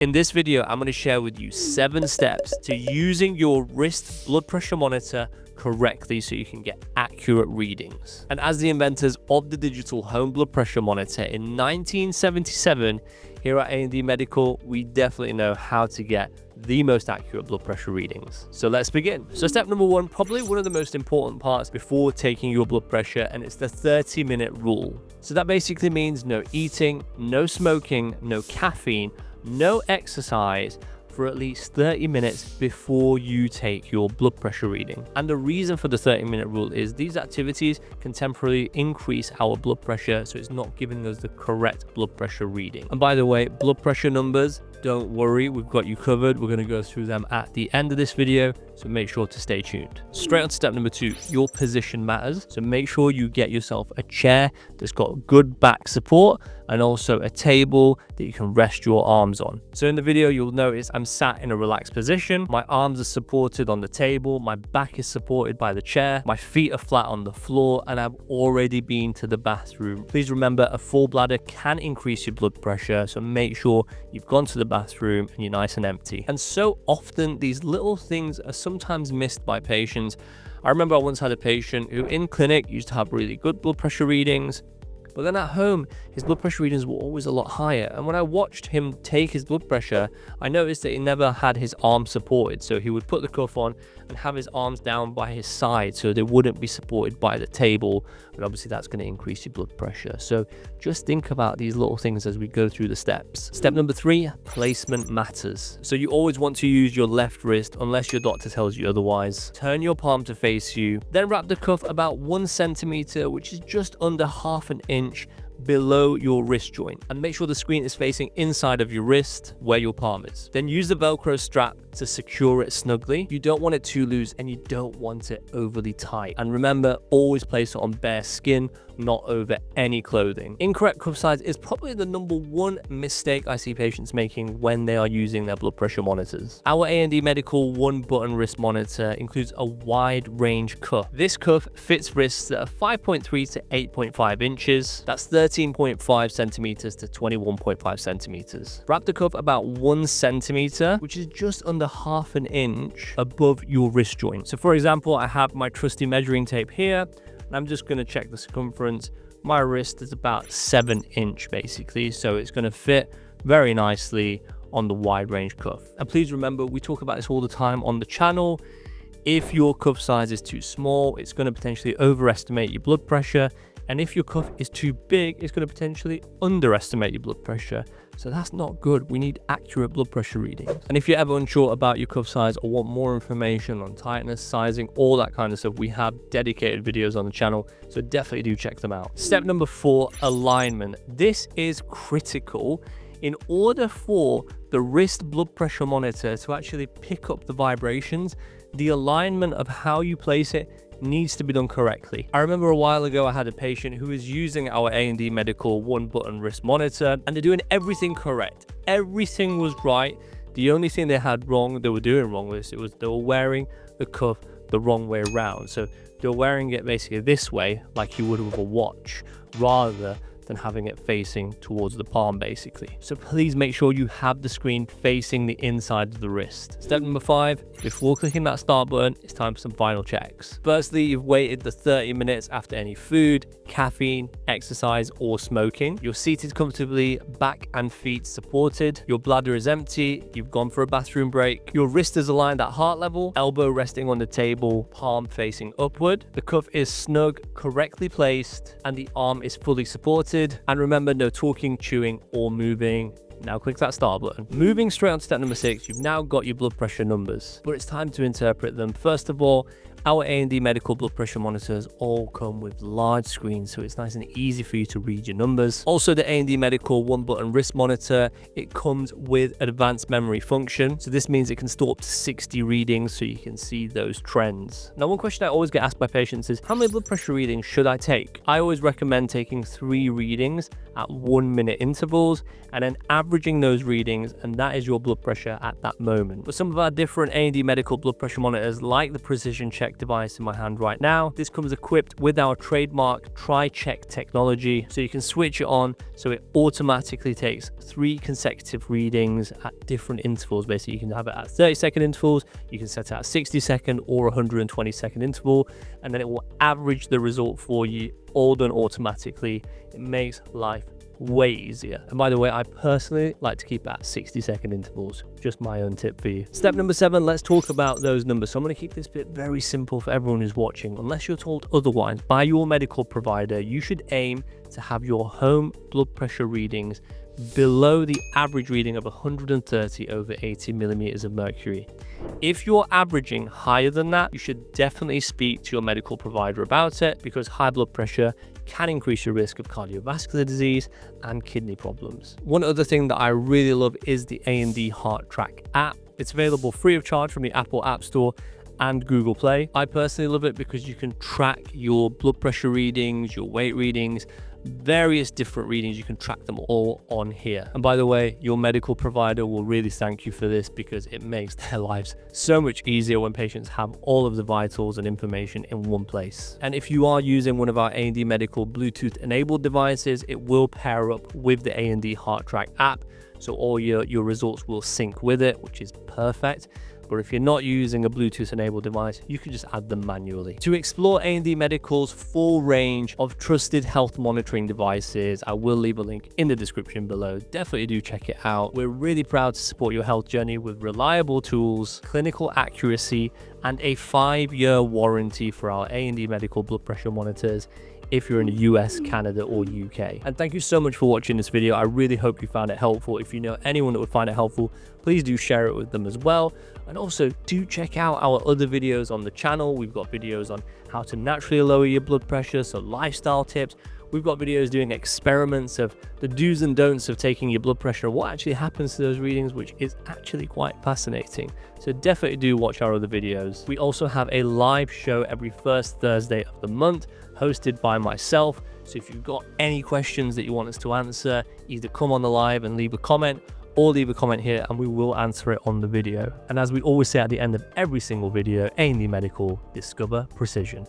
In this video, I'm going to share with you 7 steps to using your wrist blood pressure monitor correctly so you can get accurate readings. And as the inventors of the digital home blood pressure monitor in 1977, here at A&D Medical, we definitely know how to get the most accurate blood pressure readings. So let's begin. So step number 1, probably one of the most important parts before taking your blood pressure, and it's the 30-minute rule. So that basically means no eating, no smoking, no caffeine, no exercise for at least 30 minutes before you take your blood pressure reading. And the reason for the 30-minute rule is these activities can temporarily increase our blood pressure, so it's not giving us the correct blood pressure reading. And by the way, blood pressure numbers, don't worry, we've got you covered. We're going to go through them at the end of this video, so make sure to stay tuned. Straight on to step number 2, your position matters. So make sure you get yourself a chair that's got good back support and also a table that you can rest your arms on. So in the video, you'll notice I'm sat in a relaxed position. My arms are supported on the table. My back is supported by the chair. My feet are flat on the floor, and I've already been to the bathroom. Please remember, a full bladder can increase your blood pressure, so make sure you've gone to the bathroom and you're nice and empty. And so often these little things are sometimes missed by patients. I remember I once had a patient who in clinic used to have really good blood pressure readings, but then at home, his blood pressure readings were always a lot higher. And when I watched him take his blood pressure, I noticed that he never had his arms supported. So he would put the cuff on and have his arms down by his side so they wouldn't be supported by the table. And obviously that's going to increase your blood pressure. So just think about these little things as we go through the steps. Step number 3, placement matters. So you always want to use your left wrist unless your doctor tells you otherwise. Turn your palm to face you, then wrap the cuff about 1 centimeter, which is just under half an inch below your wrist joint, and make sure the screen is facing inside of your wrist where your palm is. Then use the Velcro strap to secure it snugly. You don't want it too loose and you don't want it overly tight. And remember, always place it on bare skin, not over any clothing. Incorrect cuff size is probably the number 1 mistake I see patients making when they are using their blood pressure monitors. Our A&D Medical 1-button wrist monitor includes a wide range cuff. This cuff fits wrists that are 5.3 to 8.5 inches. That's 13.5 centimeters to 21.5 centimeters. Wrap the cuff about 1 centimeter, which is just under half an inch above your wrist joint. So for example, I have my trusty measuring tape here, and I'm just going to check the circumference. My wrist is about 7 inch basically, so it's going to fit very nicely on the wide range cuff. And please remember, we talk about this all the time on the channel. If your cuff size is too small, it's going to potentially overestimate your blood pressure. And if your cuff is too big, it's going to potentially underestimate your blood pressure. So that's not good. We need accurate blood pressure readings. And if you're ever unsure about your cuff size or want more information on tightness, sizing, all that kind of stuff, we have dedicated videos on the channel. So definitely do check them out. Step number 4, alignment. This is critical. In order for the wrist blood pressure monitor to actually pick up the vibrations, the alignment of how you place it needs to be done correctly. I remember a while ago I had a patient who was using our A&D Medical 1-button wrist monitor, and they're doing everything correct. Everything was right. The only thing they were doing wrong was they were wearing the cuff the wrong way around. So they were wearing it basically this way, like you would with a watch, rather than having it facing towards the palm basically. So please make sure you have the screen facing the inside of the wrist. Step number 5, before clicking that start button, it's time for some final checks. Firstly, you've waited the 30 minutes after any food, caffeine, exercise, or smoking. You're seated comfortably, back and feet supported. Your bladder is empty. You've gone for a bathroom break. Your wrist is aligned at heart level, elbow resting on the table, palm facing upward. The cuff is snug, correctly placed, and the arm is fully supported. And remember, no talking, chewing, or moving. Now click that start button. Moving straight on to step number 6, you've now got your blood pressure numbers, but it's time to interpret them. First of all, our A&D Medical blood pressure monitors all come with large screens, so it's nice and easy for you to read your numbers. Also, the A&D Medical 1-button wrist monitor, it comes with advanced memory function. So this means it can store up to 60 readings so you can see those trends. Now, one question I always get asked by patients is, how many blood pressure readings should I take? I always recommend taking 3 readings at 1-minute intervals and then averaging those readings, and that is your blood pressure at that moment. But some of our different A&D Medical blood pressure monitors, like the Precision Check Check device in my hand right now. This comes equipped with our trademark Check technology, so you can switch it on so it automatically takes 3 consecutive readings at different intervals. Basically, you can have it at 30-second intervals, you can set it at 60-second or 120-second interval, and then it will average the result for you, all done automatically. It makes life way easier. And by the way, I personally like to keep it at 60-second intervals. Just my own tip for you. Step number 7, let's talk about those numbers. So I'm going to keep this bit very simple for everyone who's watching. Unless you're told otherwise by your medical provider, you should aim to have your home blood pressure readings below the average reading of 130 over 80 millimeters of mercury. If you're averaging higher than that, you should definitely speak to your medical provider about it, because high blood pressure can increase your risk of cardiovascular disease and kidney problems. One other thing that I really love is the A&D Heart Track app. It's available free of charge from the Apple App Store and Google Play. I personally love it because you can track your blood pressure readings, your weight readings, various different readings. You can track them all on here. And by the way, your medical provider will really thank you for this, because it makes their lives so much easier when patients have all of the vitals and information in one place. And if you are using one of our A&D Medical Bluetooth enabled devices, it will pair up with the A&D Heart Track app, so all your results will sync with it, which is perfect. But if you're not using a Bluetooth enabled device, you can just add them manually. To explore A&D Medical's full range of trusted health monitoring devices, I will leave a link in the description below. Definitely do check it out. We're really proud to support your health journey with reliable tools, clinical accuracy, and a 5-year warranty for our A&D Medical blood pressure monitors if you're in the US, Canada, or UK. And thank you so much for watching this video. I really hope you found it helpful. If you know anyone that would find it helpful, please do share it with them as well. And also do check out our other videos on the channel. We've got videos on how to naturally lower your blood pressure, so lifestyle tips. We've got videos doing experiments of the do's and don'ts of taking your blood pressure and what actually happens to those readings, which is actually quite fascinating. So definitely do watch our other videos. We also have a live show every first Thursday of the month, hosted by myself. So if you've got any questions that you want us to answer, either come on the live and leave a comment, or leave a comment here and we will answer it on the video. And as we always say at the end of every single video, A&D Medical, discover precision.